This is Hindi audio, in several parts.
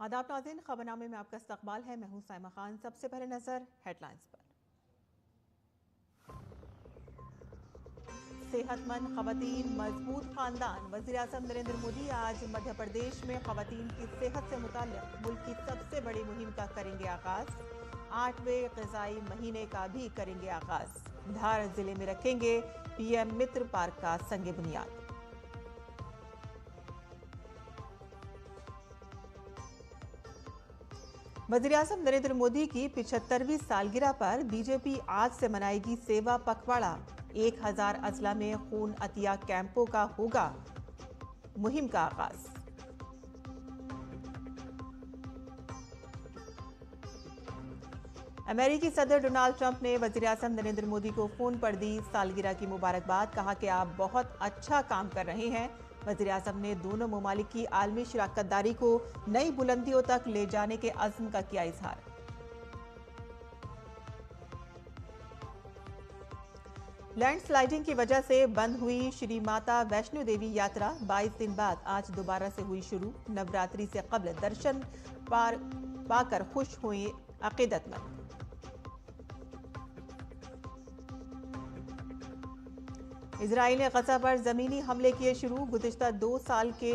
आदाब नाज़रीन, खबरनामे में आपका इस्तकबाल है। मैं हूं साइमा खान। सबसे पहले नजर हेडलाइंस पर। सेहतमंद खवातीन मजबूत खानदान। वज़ीर-ए-आज़म नरेंद्र मोदी आज मध्य प्रदेश में खवातीन की सेहत से मुताल्लिक़ मुल्क की सबसे बड़ी मुहिम का करेंगे आगाज। 8वें ग़िज़ाई महीने का भी करेंगे आगाज। धार जिले में रखेंगे पीएम मित्र पार्क का संग बुनियाद। वज़ीर-ए-आज़म नरेंद्र मोदी की 75वीं सालगिरह पर बीजेपी आज से मनाएगी सेवा पखवाड़ा। 1000 अजला में खून अतिया कैंपों का होगा मुहिम का आगाज। अमेरिकी सदर डोनाल्ड ट्रंप ने वज़ीर-ए-आज़म नरेंद्र मोदी को फोन पर दी सालगिरह की मुबारकबाद। कहा कि आप बहुत अच्छा काम कर रहे हैं। वज़ीर-ए-आज़म ने दोनों ममालिक की आलमी शराकतदारी को नई बुलंदियों तक ले जाने के अज़्म का किया इजहार। लैंडस्लाइडिंग की वजह से बंद हुई श्री माता वैष्णो देवी यात्रा 22 दिन बाद आज दोबारा से हुई शुरू। नवरात्रि से कबल दर्शन पाकर खुश हुए अकीदतमंद। इजराइल ने गजा पर जमीनी हमले किए शुरू। गुज़िश्ता 2 साल के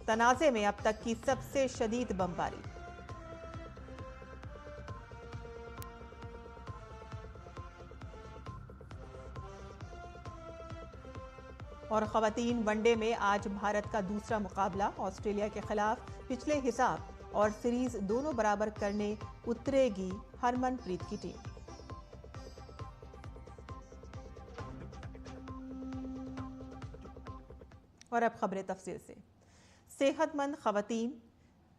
तनाज़े में अब तक की सबसे शदीद बमबारी। और खवातीन वनडे में आज भारत का दूसरा मुकाबला ऑस्ट्रेलिया के खिलाफ। पिछले हिसाब और सीरीज दोनों बराबर करने उतरेगी हरमनप्रीत की टीम। और अब खबरें तफसील से। सेहतमंद खवातीन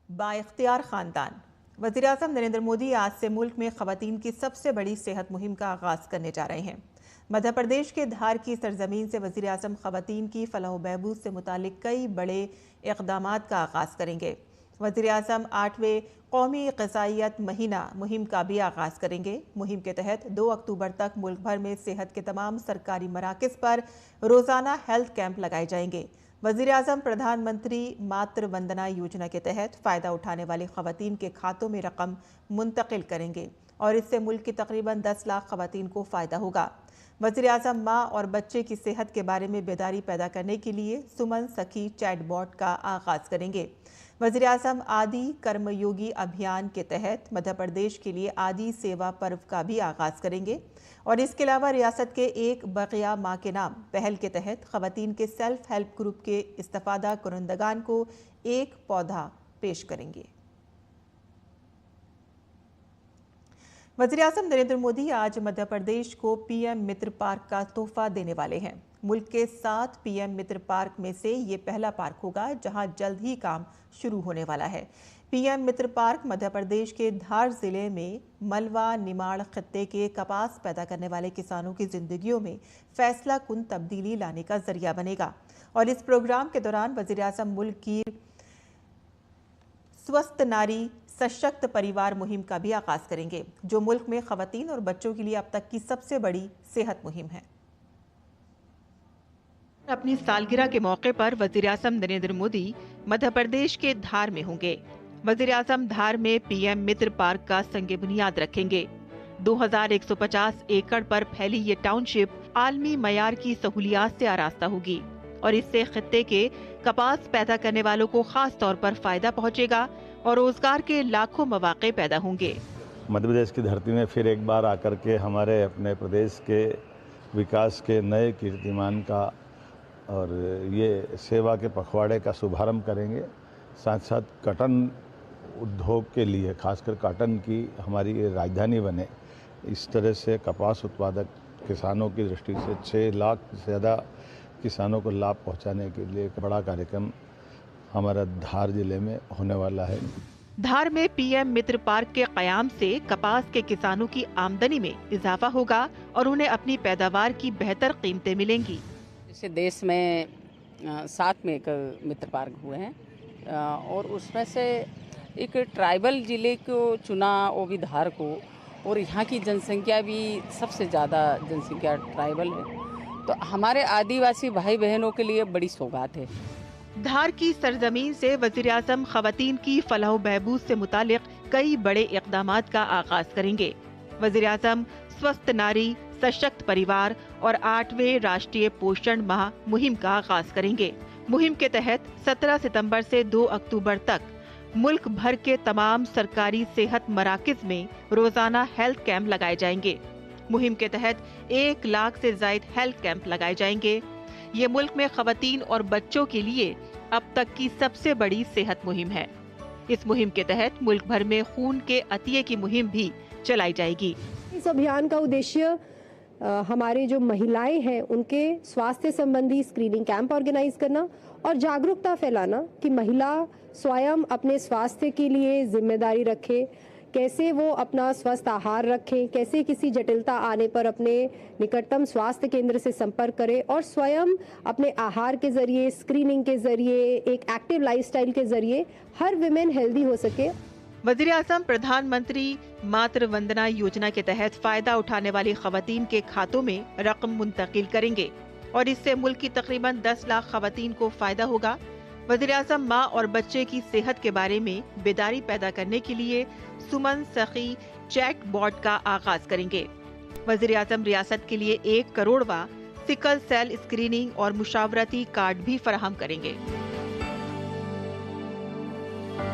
बाइख्तियार खानदान। वज़ीर-ए-आज़म नरेंद्र मोदी आज से मुल्क में खवातीन की सबसे बड़ी सेहत मुहिम का आगाज करने जा रहे हैं। मध्य प्रदेश के धार की सरजमीन से वज़ीर-ए-आज़म खवातीन की फलाह बहबूद से मुतालिक कई बड़े इक़दामात का आगाज करेंगे। वज़ीर-ए-आज़म 8वें कौमी ग़िज़ाइयत महीना मुहिम का भी आगाज़ करेंगे। मुहिम के तहत 2 अक्टूबर तक मुल्क भर में सेहत के तमाम सरकारी मराकज़ पर रोज़ाना हेल्थ कैंप लगाए जाएंगे। वज़ीर-ए-आज़म प्रधानमंत्री मातृ वंदना योजना के तहत फ़ायदा उठाने वाली ख़वातीन के खातों में रकम मुंतकिल करेंगे और इससे मुल्क की तकरीबन 10 लाख ख़वातीन को फ़ायदा होगा। वज़ीर-ए-आज़म माँ और बच्चे की सेहत के बारे में बेदारी पैदा करने के लिए सुमन सखी चैटबॉट का आगाज़ करेंगे। वज़ीर-ए-आज़म आदि कर्मयोगी अभियान के तहत मध्य प्रदेश के लिए आदि सेवा पर्व का भी आगाज़ करेंगे और इसके अलावा रियासत के एक बक़िया माँ के नाम पहल के तहत ख़वातीन के सेल्फ हेल्प ग्रुप के इस्तिफ़ादा कुरंदगान को एक पौधा पेश करेंगे। वज़ीर-ए-आज़म नरेंद्र मोदी आज मध्य प्रदेश को पीएम मित्र पार्क का तोहफा देने वाले हैं। मुल्क के 7 पीएम मित्र पार्क में से ये पहला पार्क होगा जहां जल्द ही काम शुरू होने वाला है। पीएम मित्र पार्क मध्य प्रदेश के धार जिले में मलवा निमाड़ खित्ते के कपास पैदा करने वाले किसानों की जिंदगियों में फैसला कुन तब्दीली लाने का जरिया बनेगा और इस प्रोग्राम के दौरान वज़ीर-ए-आज़म मुल्क की स्वस्थ नारी सशक्त परिवार मुहिम का भी आगाज करेंगे, जो मुल्क में खवातीन और बच्चों के लिए अब तक की सबसे बड़ी सेहत मुहिम है। अपनी सालगिरह के मौके पर वज़ीर-ए-आज़म नरेंद्र मोदी मध्य प्रदेश के धार में होंगे। वज़ीर-ए-आज़म धार में पीएम मित्र पार्क का संग बुनियाद रखेंगे। 2150 एकड़ पर फैली ये टाउनशिप आलमी मयार की सहूलियात से आरास्ता होगी और इससे खित्ते के कपास पैदा करने वालों को खास तौर पर फायदा पहुंचेगा और रोजगार के लाखों मौके पैदा होंगे। मध्य प्रदेश की धरती में फिर एक बार आकर के हमारे अपने प्रदेश के विकास के नए कीर्तिमान का और ये सेवा के पखवाड़े का शुभारंभ करेंगे। साथ साथ कॉटन उद्योग के लिए खासकर कॉटन की हमारी राजधानी बने, इस तरह से कपास उत्पादक किसानों की दृष्टि से 6 लाख से ज़्यादा किसानों को लाभ पहुंचाने के लिए एक बड़ा कार्यक्रम हमारा धार जिले में होने वाला है। धार में पीएम मित्र पार्क के कयाम से कपास के किसानों की आमदनी में इजाफा होगा और उन्हें अपनी पैदावार की बेहतर कीमतें मिलेंगी। जैसे देश में 7 में एक मित्र पार्क हुए हैं और उसमें से एक ट्राइबल जिले को चुना, वो भी धार को, और यहाँ की जनसंख्या भी सबसे ज़्यादा जनसंख्या ट्राइबल है, तो हमारे आदिवासी भाई बहनों के लिए बड़ी सौगात है। धार की सरजमीन से वज़ीर-ए-आज़म ख़वातीन की फलाह बहबूद से मुतालिक कई बड़े इक़दामात का आगाज करेंगे। वज़ीर-ए-आज़म स्वस्थ नारी, सशक्त परिवार और 8वें राष्ट्रीय पोषण माह मुहिम का आगाज करेंगे। मुहिम के तहत 17 सितंबर से 2 अक्टूबर तक मुल्क भर के तमाम सरकारी सेहत मराकिज में रोजाना हेल्थ कैंप लगाए जाएंगे। मुहिम के तहत 1 लाख से ज्यादा हेल्थ कैंप लगाए जाएंगे। ये मुल्क में खवातीन और बच्चों के लिए अब तक की सबसे बड़ी सेहत मुहिम है। इस मुहिम के तहत मुल्क भर में खून के अतिये की मुहिम भी चलाई जाएगी। इस अभियान का उद्देश्य हमारे जो महिलाएं हैं उनके स्वास्थ्य संबंधी स्क्रीनिंग कैंप ऑर्गेनाइज करना और जागरूकता फैलाना कि महिला स्वयं अपने स्वास्थ्य के लिए जिम्मेदारी रखे, कैसे वो अपना स्वस्थ आहार रखें, कैसे किसी जटिलता आने पर अपने निकटतम स्वास्थ्य केंद्र से संपर्क करें और स्वयं अपने आहार के जरिए, स्क्रीनिंग के जरिए, एक एक्टिव लाइफस्टाइल के जरिए हर विमेन हेल्दी हो सके। वज़ीर-ए-आज़म प्रधानमंत्री मातृ वंदना योजना के तहत फायदा उठाने वाली खवातीन के खातों में रकम मुंतकिल करेंगे और इससे मुल्क की तकरीबन 10 लाख खवातीन को फायदा होगा। वज़ीर-ए-आज़म माँ और बच्चे की सेहत के बारे में बेदारी पैदा करने के लिए सुमन सखी चैट बॉट का आगाज करेंगे। वज़ीर-ए-आज़म रियासत के लिए 1 करोड़वा सिकल सेल स्क्रीनिंग और मुशावरती कार्ड भी फराहम करेंगे।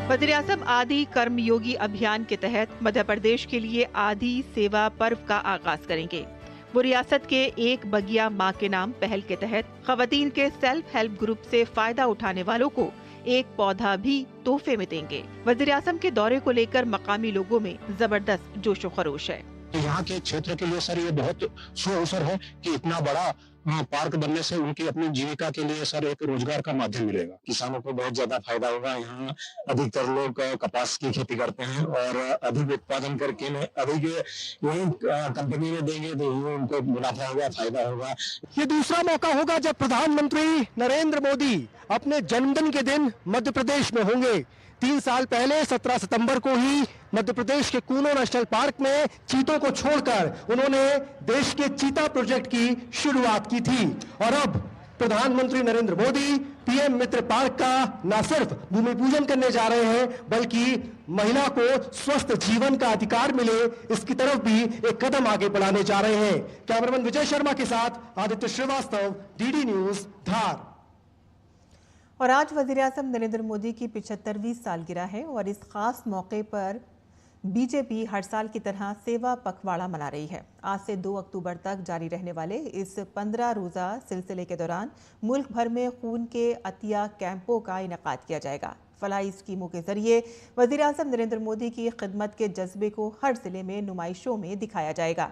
वज़ीर-ए-आज़म आदि कर्मयोगी अभियान के तहत मध्य प्रदेश के लिए आदि सेवा पर्व का आगाज करेंगे। वो रियासत के 1 बगिया माँ के नाम पहल के तहत खवातीन के सेल्फ हेल्प ग्रुप से फायदा उठाने वालों को 1 पौधा भी तोहफे में देंगे। वज़ीर-ए-आज़म के दौरे को लेकर मकामी लोगों में जबरदस्त जोशो खरोश है। यहाँ के क्षेत्र के लिए सर ये बहुत सुअवसर है कि इतना बड़ा पार्क बनने से उनकी अपनी जीविका के लिए सर एक रोजगार का माध्यम मिलेगा। किसानों को बहुत ज्यादा फायदा होगा। यहाँ अधिकतर लोग कपास की खेती करते हैं और अधिक उत्पादन करके अधिक यही कंपनी में देंगे तो उनको मुनाफा होगा, फायदा होगा। ये दूसरा मौका होगा जब प्रधानमंत्री नरेंद्र मोदी अपने जन्मदिन के दिन मध्य प्रदेश में होंगे। 3 साल पहले 17 सितंबर को ही मध्य प्रदेश के कूनो नेशनल पार्क में चीतों को छोड़कर उन्होंने देश के चीता प्रोजेक्ट की शुरुआत की थी और अब प्रधानमंत्री नरेंद्र मोदी पीएम मित्र पार्क का न सिर्फ भूमि पूजन करने जा रहे हैं बल्कि महिला को स्वस्थ जीवन का अधिकार मिले इसकी तरफ भी एक कदम आगे बढ़ाने जा रहे हैं। कैमरामैन विजय शर्मा के साथ आदित्य श्रीवास्तव, डीडी न्यूज, धार। और आज वज़ीर-ए-आज़म नरेंद्र मोदी की 75वीं सालगिरह है और इस खास मौके पर बीजेपी हर साल की तरह सेवा पखवाड़ा मना रही है। आज से 2 अक्टूबर तक जारी रहने वाले इस 15 रोज़ा सिलसिले के दौरान मुल्क भर में खून के अतिया कैंपों का इनेकाद किया जाएगा। फलाही स्कीमों के जरिए वज़ीर-ए-आज़म नरेंद्र मोदी की खिदमत के जज्बे को हर जिले में नुमाइशों में दिखाया जाएगा।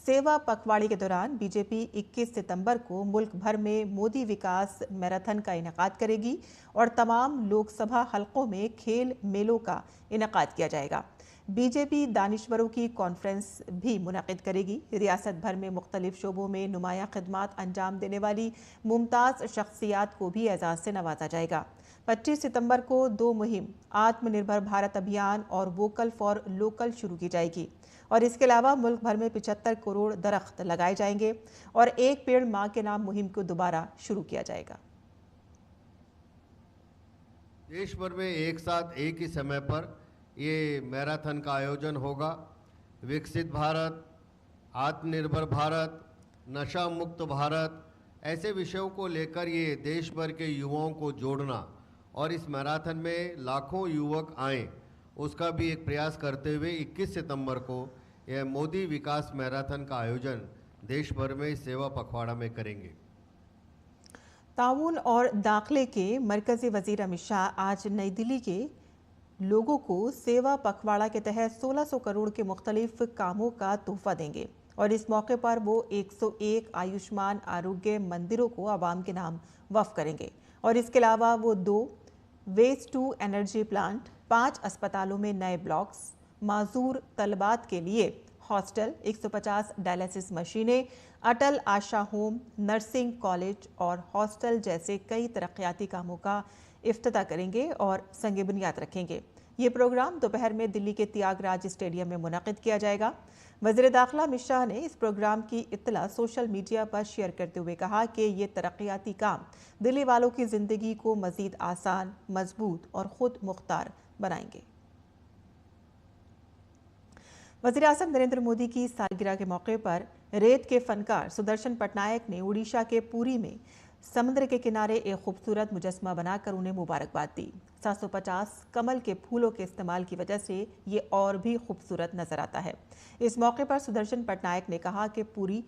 सेवा पखवाड़े के दौरान बीजेपी 21 सितंबर को मुल्क भर में मोदी विकास मैराथन का इनेकाद करेगी और तमाम लोकसभा हलकों में खेल मेलों का इनेकाद किया जाएगा। बीजेपी दानिश्वरों की कॉन्फ्रेंस भी मुनक़िद करेगी। रियासत भर में मुख्तलिफ शोबों में नुमाया खिदमात अंजाम देने वाली मुमताज़ शख्सियात को भी एजाज़ से नवाजा जाएगा। 25 सितंबर को 2 मुहिम आत्मनिर्भर भारत अभियान और वोकल फॉर लोकल शुरू की जाएगी और इसके अलावा मुल्क भर में 75 करोड़ दरख्त लगाए जाएंगे और 1 पेड़ माँ के नाम मुहिम को दोबारा शुरू किया जाएगा। देश भर में एक साथ एक ही समय पर ये मैराथन का आयोजन होगा। विकसित भारत, आत्मनिर्भर भारत, नशा मुक्त भारत, ऐसे विषयों को लेकर ये देश भर के युवाओं को जोड़ना और इस मैराथन में लाखों युवक आएँ उसका भी एक प्रयास करते हुए 21 सितंबर को यह मोदी विकास मैराथन का आयोजन देश भर में सेवा पखवाड़ा में करेंगे। ताउन और दाखिले के मरकजी वजीर अमित शाह आज नई दिल्ली के लोगों को सेवा पखवाड़ा के तहत 1600 करोड़ के मुख्तलिफ कामों का तोहफा देंगे और इस मौके पर वो 101 आयुष्मान आरोग्य मंदिरों को आवाम के नाम वक्फ करेंगे और इसके अलावा वो 2 वेस्ट टू एनर्जी प्लांट, 5 अस्पतालों में नए ब्लॉक्स, माजूर तलबात के लिए हॉस्टल, 150 डायलिसिस मशीनें, अटल आशा होम, नर्सिंग कॉलेज और हॉस्टल जैसे कई तरक्याती कामों का इफ्तिताह करेंगे और संग बुनियाद रखेंगे। ये प्रोग्राम दोपहर में दिल्ली के त्यागराज स्टेडियम में मुनक़िद किया जाएगा। वज़ीर दाखिला अमित शाह ने इस प्रोग्राम की इत्तला सोशल मीडिया पर शेयर करते हुए कहा कि ये तरक्याती काम दिल्ली वालों की ज़िंदगी को मज़ीद आसान, मजबूत और ख़ुद मुख्तार बनाएंगे। वज़ीर आज़म नरेंद्र मोदी की सालगिरह के मौके पर रेत के फनकार सुदर्शन पटनायक ने उड़ीसा के पुरी में समुद्र के किनारे एक खूबसूरत मुजस्मा बनाकर उन्हें मुबारकबाद दी। 750 कमल के फूलों के इस्तेमाल की वजह से ये और भी खूबसूरत नजर आता है। इस मौके पर सुदर्शन पटनायक ने कहा कि पूरी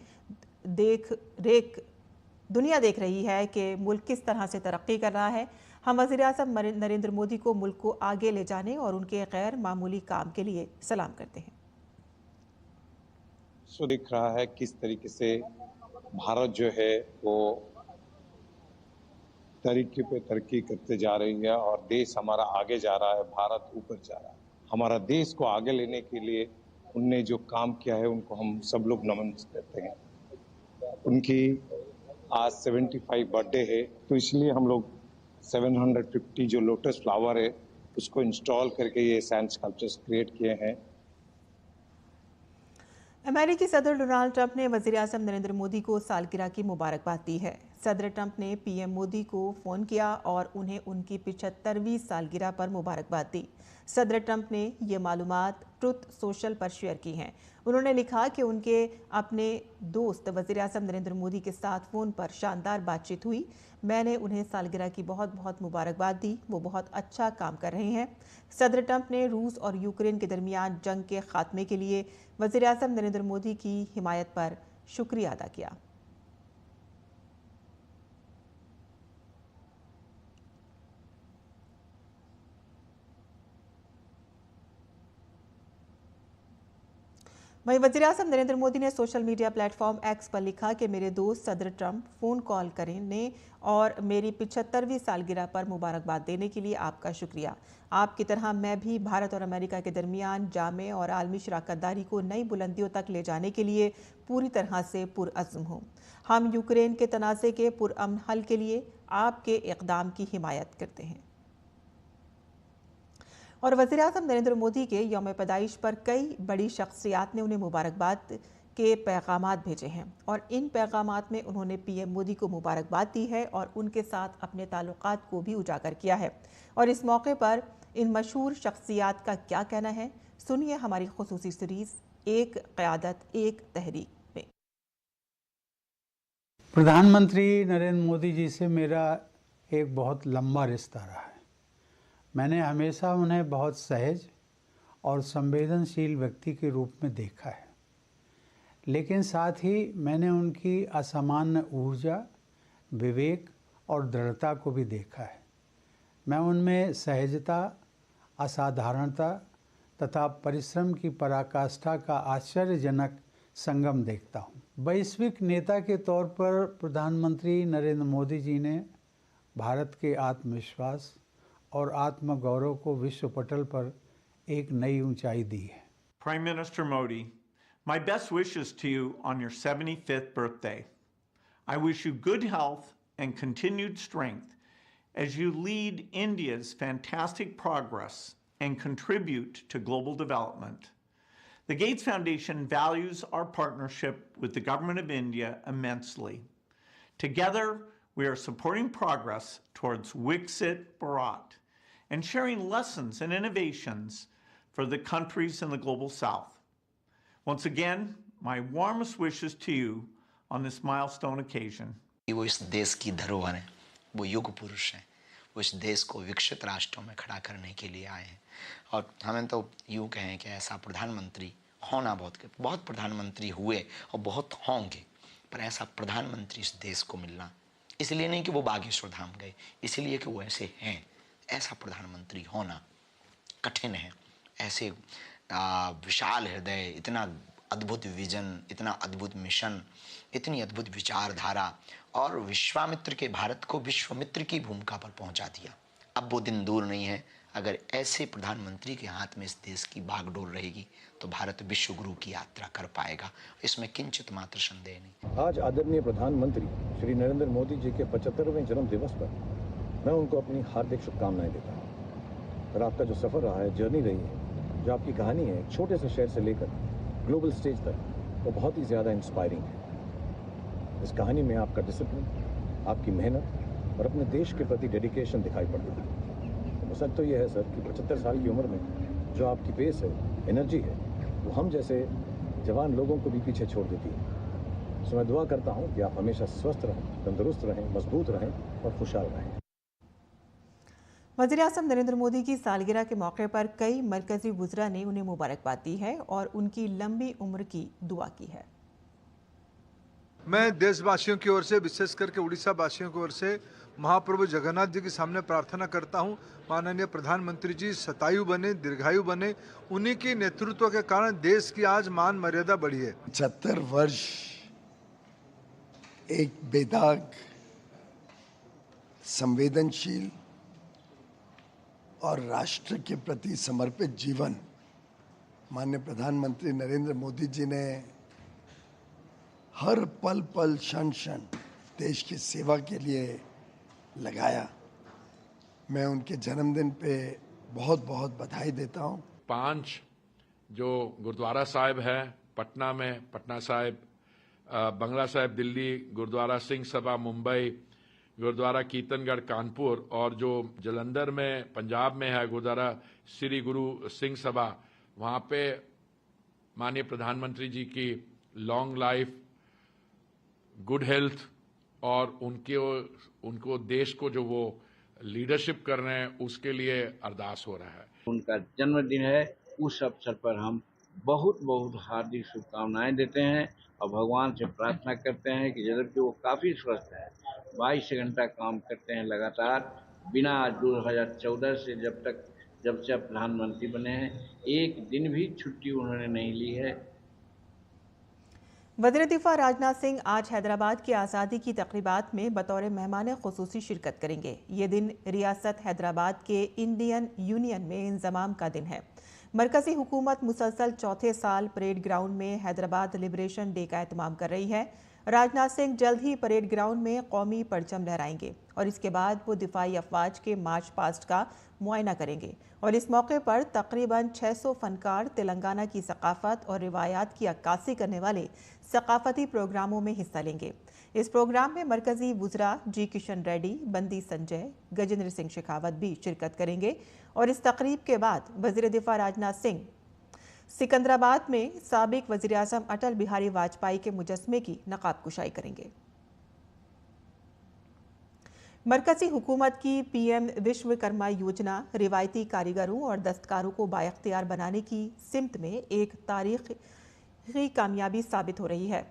दुनिया देख रही है कि मुल्क किस तरह से तरक्की कर रहा है। हम वज़ीर आज़म नरेंद्र मोदी को मुल्क को आगे ले जाने और उनके गैर मामूली काम के लिए सलाम करते हैं। दिख रहा है किस तरीके से भारत जो है वो तरीके पे तरक्की करते जा रही है और देश हमारा आगे जा रहा है, भारत ऊपर जा रहा है। हमारा देश को आगे लेने के लिए उनने जो काम किया है उनको हम सब लोग नमन करते हैं। उनकी आज 75 बर्थडे है, तो इसलिए हम लोग 750 जो लोटस फ्लावर है उसको इंस्टॉल करके ये सैंड स्कल्पचर्स क्रिएट किए हैं। अमेरिकी सदर डोनाल्ड ट्रंप ने वज़ीर आज़म नरेंद्र मोदी को सालगिरह की मुबारकबाद दी है। सदर ट्रंप ने पीएम मोदी को फ़ोन किया और उन्हें उनकी 75वीं सालगिरह पर मुबारकबाद दी। सदर ट्रंप ने ये मालूमात ट्रुथ सोशल पर शेयर की हैं। उन्होंने लिखा कि उनके अपने दोस्त वज़ीर आज़म नरेंद्र मोदी के साथ फ़ोन पर शानदार बातचीत हुई। मैंने उन्हें सालगिरह की बहुत बहुत मुबारकबाद दी। वो बहुत अच्छा काम कर रहे हैं। सदर ट्रंप ने रूस और यूक्रेन के दरमियान जंग के खात्मे के लिए वज़ीर आज़म नरेंद्र मोदी की हिमायत पर शुक्रिया अदा किया। वहीं वज़ीर आज़म नरेंद्र मोदी ने सोशल मीडिया प्लेटफॉर्म एक्स पर लिखा कि मेरे दोस्त सदर ट्रंप फ़ोन कॉल करने और मेरी 75वीं सालगिरह पर मुबारकबाद देने के लिए आपका शुक्रिया। आपकी तरह मैं भी भारत और अमेरिका के दरमियान जामे और आलमी शराकतदारी को नई बुलंदियों तक ले जाने के लिए पूरी तरह से पुरअज़्म हूँ। हम यूक्रेन के तनाज़े के पुरअमन हल के लिए आपके इक़दाम की हिमायत करते हैं। और वज़ीर आज़म नरेंद्र मोदी के यौम पैदाइश पर कई बड़ी शख्सियात ने उन्हें मुबारकबाद के पैगामात भेजे हैं और इन पैगामात में उन्होंने पीएम मोदी को मुबारकबाद दी है और उनके साथ अपने ताल्लुकात को भी उजागर किया है। और इस मौके पर इन मशहूर शख्सियात का क्या कहना है, सुनिए हमारी खुसूसी सीरीज़ एक क़यादत एक तहरीक में। प्रधानमंत्री नरेंद्र मोदी जी से मेरा एक बहुत लंबा रिश्ता रहा है। मैंने हमेशा उन्हें बहुत सहज और संवेदनशील व्यक्ति के रूप में देखा है, लेकिन साथ ही मैंने उनकी असामान्य ऊर्जा, विवेक और दृढ़ता को भी देखा है। मैं उनमें सहजता, असाधारणता तथा परिश्रम की पराकाष्ठा का आश्चर्यजनक संगम देखता हूँ। वैश्विक नेता के तौर पर प्रधानमंत्री नरेंद्र मोदी जी ने भारत के आत्मविश्वास और आत्मगौरव को विश्व पटल पर एक नई ऊंचाई दी है। Prime Minister Modi, my best wishes to you on your 75th birthday. I wish you good health and continued strength as you lead India's fantastic progress and contribute to global development. The Gates Foundation values our partnership with the Government of India immensely. Together, we are supporting progress towards Viksit Bharat and sharing lessons and innovations for the countries in the global south. Once again, my warmest wishes to you on this milestone occasion. वो इस देश की धरोहर हैं, वो युग पुरुष हैं, वो इस देश को विकसित राष्ट्रों में खड़ा करने के लिए आए हैं। और हमें तो यूँ कहें कि ऐसा प्रधानमंत्री होना बहुत प्रधानमंत्री हुए और बहुत होंगे, पर ऐसा प्रधानमंत्री इस देश को मिलना, इसलिए नहीं कि वो बागेश्वर धाम गए, इसलिए कि वो ऐसे हैं। ऐसा प्रधानमंत्री होना कठिन है। ऐसे विशाल हृदय, इतना अद्भुत विजन, इतना अद्भुत मिशन, इतनी अद्भुत विचारधारा और विश्वामित्र के भारत को विश्वमित्र की भूमिका पर पहुंचा दिया। अब वो दिन दूर नहीं है, अगर ऐसे प्रधानमंत्री के हाथ में इस देश की बागडोर रहेगी तो भारत विश्व गुरु की यात्रा कर पाएगा, इसमें किंचित मात्र संदेह नहीं। आज आदरणीय प्रधानमंत्री श्री नरेंद्र मोदी जी के 75वें जन्म दिवस पर मैं उनको अपनी हार्दिक शुभकामनाएं देता हूँ। और आपका जो सफ़र रहा है, जर्नी रही है, जो आपकी कहानी है, एक छोटे से शहर से लेकर ग्लोबल स्टेज तक, वो बहुत ही ज़्यादा इंस्पायरिंग है। इस कहानी में आपका डिसिप्लिन, आपकी मेहनत और अपने देश के प्रति डेडिकेशन दिखाई पड़ता है। तो सच तो ये है सर कि 75 साल की उम्र में जो आपकी पेस है, एनर्जी है, वो हम जैसे जवान लोगों को भी पीछे छोड़ देती है। सो मैं दुआ करता हूँ कि आप हमेशा स्वस्थ रहें, तंदुरुस्त रहें, मजबूत रहें और खुशहाल रहें। वज़ीर-ए-आज़म नरेंद्र मोदी की सालगिरह के मौके पर कई मरकजी वुज़रा ने उन्हें मुबारकबाद दी है और उनकी लंबी उम्र की दुआ की है। मैं देशवासियों की ओर से, विशेष करके उड़ीसा वासियों की ओर से महाप्रभु जगन्नाथ जी के सामने प्रार्थना करता हूं, माननीय प्रधानमंत्री जी शतायु बने, दीर्घायु बने। उन्हीं की नेतृत्व के कारण देश की आज मान मर्यादा बढ़ी है। 75 वर्ष एक बेदाग, संवेदनशील और राष्ट्र के प्रति समर्पित जीवन माननीय प्रधानमंत्री नरेंद्र मोदी जी ने हर पल पल क्षण क्षण देश की सेवा के लिए लगाया। मैं उनके जन्मदिन पे बहुत बहुत बधाई देता हूँ। 5 जो गुरुद्वारा साहिब है पटना में, पटना साहिब, बंगला साहिब दिल्ली, गुरुद्वारा सिंह सभा मुंबई, गुरुद्वारा कीर्तनगढ़ कानपुर, और जो जलंधर में पंजाब में है गुरुद्वारा श्री गुरु सिंह सभा, वहाँ पे माननीय प्रधानमंत्री जी की लॉन्ग लाइफ, गुड हेल्थ और उनको देश को जो वो लीडरशिप कर रहे हैं उसके लिए अरदास हो रहा है। उनका जन्मदिन है, उस अवसर पर हम बहुत बहुत हार्दिक शुभकामनाएं देते हैं और भगवान से प्रार्थना करते हैं कि जबकि वो काफ़ी स्वस्थ है, 22 घंटा काम करते हैं लगातार, बिना 2014 से जब से प्रधानमंत्री बने हैं एक दिन भी छुट्टी उन्होंने नहीं ली है। वज़ीर दिफा राजनाथ सिंह आज हैदराबाद की आज़ादी की तक़रीबात में बतौर मेहमान ख़ुसूसी शिरकत करेंगे। ये दिन रियासत हैदराबाद के इंडियन यूनियन में इंज़माम का दिन है। मरकज़ी हुकूमत मुसलसल चौथे साल परेड ग्राउंड में हैदराबाद लिबरेशन डे का एहतमाम कर रही है। राजनाथ सिंह जल्द ही परेड ग्राउंड में कौमी परचम लहराएंगे और इसके बाद वो दिफाई अफवाज के मार्च पास्ट का मुआयना करेंगे और इस मौके पर तकरीबन 600 फनकार तेलंगाना की सकाफत और रिवायात की अक्कासी करने वाले सकाफती प्रोग्रामों में हिस्सा लेंगे। इस प्रोग्राम में मरकजी वुज़रा जी किशन रेड्डी, बंदी संजय, गजेंद्र सिंह शेखावत भी शिरकत करेंगे और इस तकरीब के बाद वज़ीर दिफा राजनाथ सिंह सिकंदराबाद में साबिक वज़ीर-ए-आज़म अटल बिहारी वाजपेयी के मुजस्मे की नकाब कुशाई करेंगे। मरकजी हुकूमत की पीएम विश्वकर्मा योजना रिवायती कारीगरों और दस्तकारों को बाइख्तियार बनाने की सिमत में एक तारीखी कामयाबी साबित हो रही है।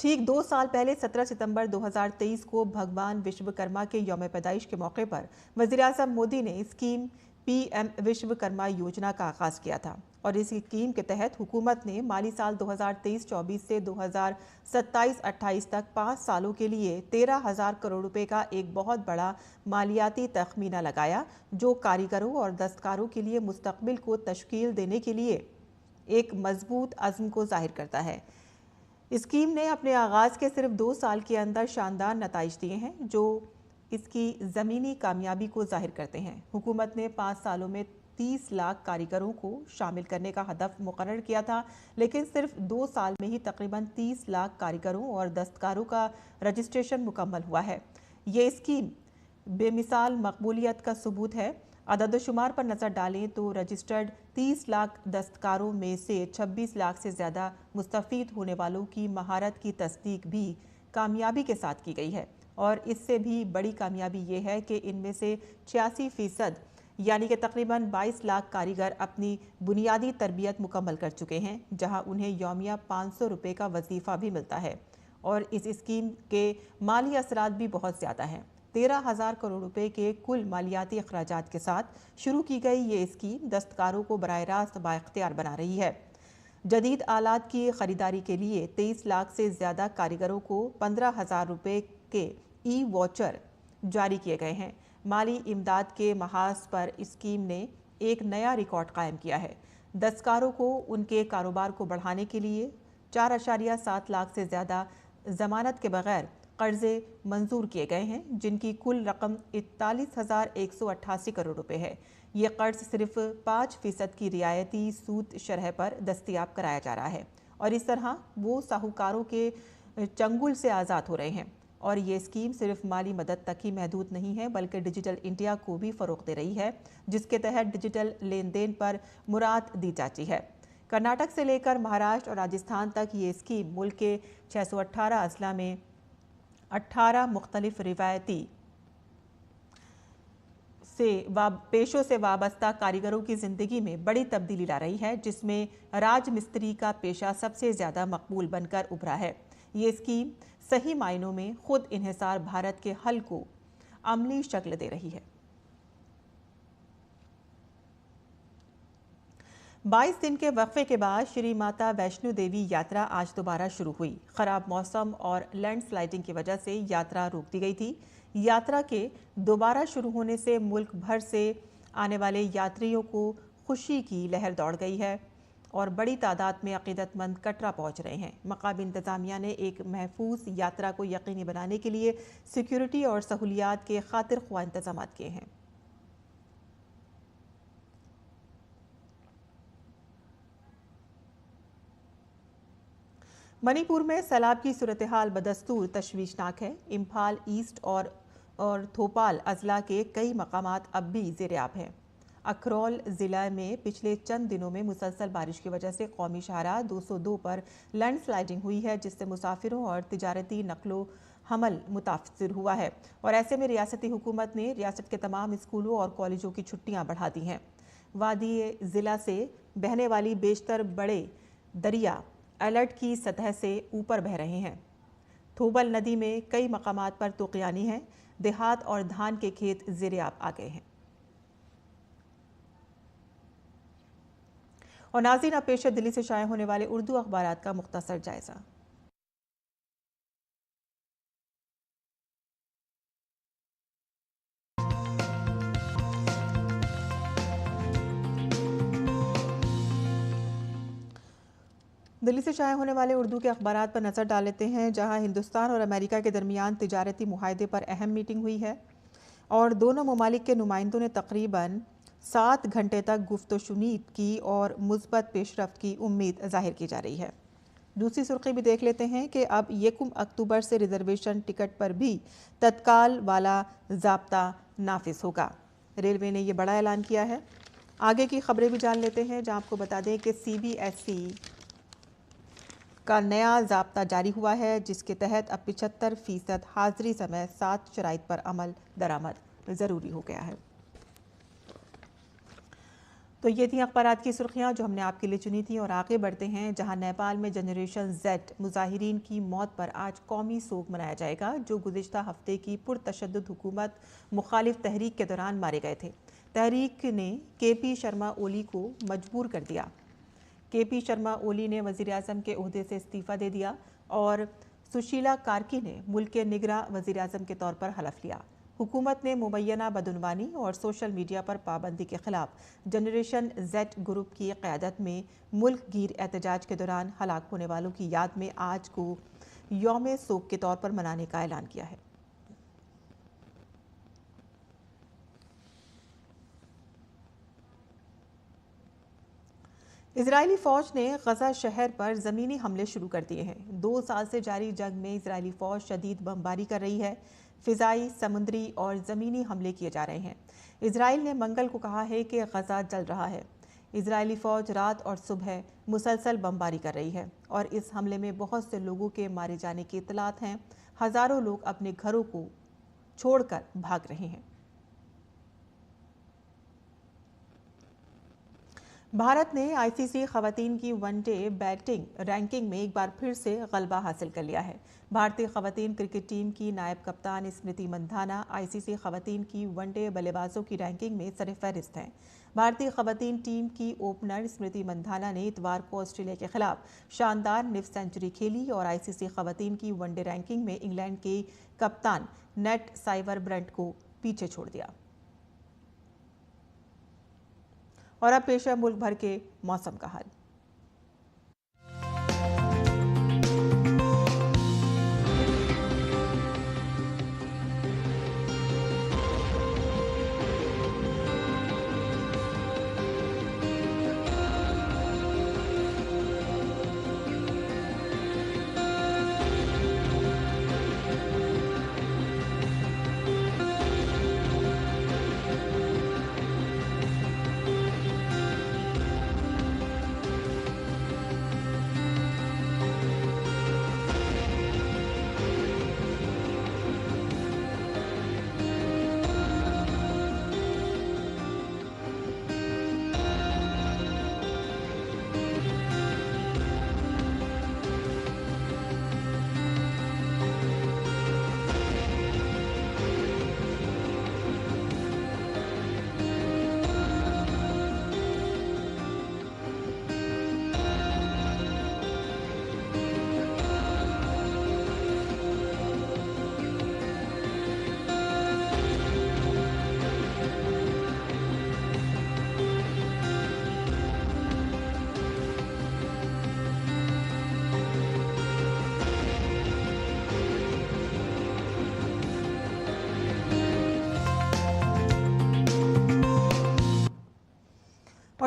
ठीक 2 साल पहले 17 सितंबर 2023 को भगवान विश्वकर्मा के यौम पैदाइश के मौके पर वज़ीर-ए-आज़म मोदी ने स्कीम पीएम विश्वकर्मा योजना का आगाज़ किया था और इस स्कीम के तहत हुकूमत ने माली साल 2023-24 से 2027-28 तक 5 सालों के लिए 13,000 करोड़ रुपए का एक बहुत बड़ा मालियाती तखमीना लगाया, जो कारीगरों और दस्तकारों के लिए मुस्तकबिल को तश्कील देने के लिए एक मजबूत अज़्म को जाहिर करता है। स्कीम ने अपने आगाज़ के सिर्फ 2 साल के अंदर शानदार नताइज दिए हैं, जो इसकी ज़मीनी कामयाबी को जाहिर करते हैं। हुकूमत ने 5 सालों में 30 लाख कारीगरों को शामिल करने का हदफ मुकर्रर किया था, लेकिन सिर्फ 2 साल में ही तकरीबन 30 लाख कारीगरों और दस्तकारों का रजिस्ट्रेशन मुकम्मल हुआ है। ये स्कीम बेमिसाल मकबूलियत का सबूत है। अदद-ओ-शुमार पर नज़र डालें तो रजिस्टर्ड 30 लाख दस्तकारों में से 26 लाख से ज़्यादा मुस्तफ़ीद होने वालों की महारत की तस्दीक भी कामयाबी के साथ की गई है और इससे भी बड़ी कामयाबी ये है कि इनमें से 86% यानी कि तकरीबन 22 लाख कारीगर अपनी बुनियादी तरबियत मुकम्मल कर चुके हैं, जहां उन्हें यौमिया 500 रुपये का वजीफ़ा भी मिलता है और इस स्कीम के माली असरात भी बहुत ज़्यादा हैं। 13,000 करोड़ रुपए के कुल मालियाती अखराजात के साथ शुरू की गई ये स्कीम दस्तकारों को बराह रास्त बाइख्तियार बना रही है। जदीद आलात की ख़रीदारी के लिए 23 लाख से ज़्यादा कारीगरों को 15,000 रुपये के ई वॉचर जारी किए गए हैं। माली इमदाद के महाज पर स्कीम ने एक नया रिकॉर्ड कायम किया है। दस्तकारों को उनके कारोबार को बढ़ाने के लिए 4.7 लाख से ज़्यादा ज़मानत के बगैर कर्जे मंजूर किए गए हैं, जिनकी कुल रकम 41,188 करोड़ रुपए है। ये कर्ज सिर्फ 5% की रियायती सूद शरह पर दस्तयाब कराया जा रहा है और इस तरह वो साहूकारों के चंगुल से आज़ाद हो रहे हैं। और ये स्कीम सिर्फ माली मदद तक ही महदूद नहीं है, बल्कि डिजिटल इंडिया को भी फ़रोग़ दे रही है, जिसके तहत डिजिटल लेन देन पर मुराद दी जाती है। कर्नाटक से लेकर महाराष्ट्र और राजस्थान तक ये स्कीम मुल्क के 618 अजला में 18 मुख्तलिफ रिवायती पेशों से वाबस्ता कारीगरों की ज़िंदगी में बड़ी तब्दीली ला रही है, जिसमें राजमिस्त्री का पेशा सबसे ज़्यादा मकबूल बनकर उभरा है। ये स्कीम सही मायनों में खुद इन्हिसार भारत के हल को अमली शक्ल दे रही है। 22 दिन के वक्फे के बाद श्री माता वैष्णो देवी यात्रा आज दोबारा शुरू हुई। खराब मौसम और लैंडस्लाइडिंग की वजह से यात्रा रोक दी गई थी। यात्रा के दोबारा शुरू होने से मुल्क भर से आने वाले यात्रियों को खुशी की लहर दौड़ गई है और बड़ी तादाद में अकीदतमंद कटरा पहुंच रहे हैं। मकामी इंतजामिया ने एक महफूज यात्रा को यकीनी बनाने के लिए सिक्योरिटी और सहूलियात के खातिर ख्वाह इंतजाम किए हैं। मणिपुर में सैलाब की सूरत हाल बदस्तूर तशवीशनाक है। इम्फाल ईस्ट और थोपाल अजला के कई मकामात अब भी ज़ेर-ए-आब हैं। अखरौल ज़िला में पिछले चंद दिनों में मुसलसल बारिश की वजह से कौमी शाहराह 202 पर लैंडस्लाइडिंग हुई है, जिससे मुसाफिरों और तिजारती नकलो हमल मुतासर हुआ है और ऐसे में रियासती हुकूमत ने रियासत के तमाम स्कूलों और कॉलेजों की छुट्टियां बढ़ा दी हैं। वादी ज़िला से बहने वाली बेशतर बड़े दरिया अलर्ट की सतह से ऊपर बह रहे हैं। थोबल नदी में कई मकामात पर तूक़यानी है। देहात और धान के खेत ज़ेर-ए-आब आ गए हैं। और नाज़रीन, अब पेश है दिल्ली से शाया होने वाले उर्दू अखबारात का मुख्तसर जायजा। दिल्ली से शाया होने वाले उर्दू के अखबारात पर नज़र डाल लेते हैं, जहां हिंदुस्तान और अमेरिका के दरमियान तिजारती मुआहदे पर अहम मीटिंग हुई है और दोनों ममालिक के नुमाइंदों ने तकरीबन 7 घंटे तक गुफ्तशुनीद की और मुस्बत पेशरफ्त की उम्मीद जाहिर की जा रही है। दूसरी सुर्खी भी देख लेते हैं कि अब 1 अक्टूबर से रिजर्वेशन टिकट पर भी तत्काल वाला ज़ाब्ता नाफिज होगा। रेलवे ने यह बड़ा ऐलान किया है। आगे की खबरें भी जान लेते हैं, जहां आपको बता दें कि CBSE का नया ज़ाब्ता जारी हुआ है, जिसके तहत अब 75% हाज़िरी समय 7 शराइत पर अमल दरामद ज़रूरी हो गया है। तो ये थी अखबारात की सुर्खियाँ जो हमने आपके लिए चुनी थी। और आगे बढ़ते हैं, जहां नेपाल में जनरेशन Z मुजाहिरीन की मौत पर आज कौमी सोग मनाया जाएगा, जो गुज़िश्ता हफ्ते की पुरतशद्दुद हुकूमत मुखालिफ तहरीक के दौरान मारे गए थे। तहरीक ने KP शर्मा ओली को मजबूर कर दिया। KP शर्मा ओली ने वज़ीर आज़म के ओहदे से इस्तीफ़ा दे दिया और सुशीला कार्की ने मुल्क के निगरां वज़ीर आज़म के तौर पर हलफ लिया। हुकूमत ने मुबैना बदउनवानी और सोशल मीडिया पर पाबंदी के खिलाफ जनरेशन Z ग्रुप की क़यादत में मुल्क गिर एहतजाज के दौरान हलाक होने वालों की याद में आज को यौम सोग के तौर पर मनाने का ऐलान किया है। इजरायली फ़ौज ने गज़ा शहर पर ज़मीनी हमले शुरू कर दिए हैं। 2 साल से जारी जंग में इजरायली फ़ौज शदीद बमबारी कर रही है। फ़िज़ाई, समुद्री और ज़मीनी हमले किए जा रहे हैं। इजराइल ने मंगल को कहा है कि गज़ा जल रहा है। इजरायली फ़ौज रात और सुबह मुसलसल बमबारी कर रही है और इस हमले में बहुत से लोगों के मारे जाने की इत्तलात हैं। हज़ारों लोग अपने घरों को छोड़कर भाग रहे हैं। भारत ने ICC ख़वातीन की वनडे बैटिंग रैंकिंग में एक बार फिर से गलबा हासिल कर लिया है। भारतीय ख़वातीन क्रिकेट टीम की नायब कप्तान स्मृति मंधाना ICC ख़वातीन की वनडे बल्लेबाजों की रैंकिंग में सरफ़हरिस्त हैं। भारतीय ख़वातीन टीम की ओपनर स्मृति मंधाना ने इतवार को ऑस्ट्रेलिया के खिलाफ शानदार निफ सेंचुरी खेली और ICC ख़वातीन की वनडे रैंकिंग में इंग्लैंड के कप्तान नेट साइवरब्रंट को पीछे छोड़ दिया। और अब पेश है मुल्क भर के मौसम का हाल।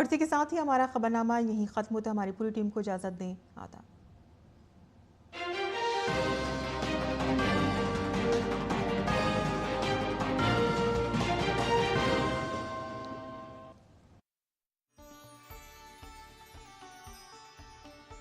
और इसी के साथ ही हमारा खबरनामा यहीं ख़त्म होता है। हमारी पूरी टीम को इजाज़त दें। आदाब।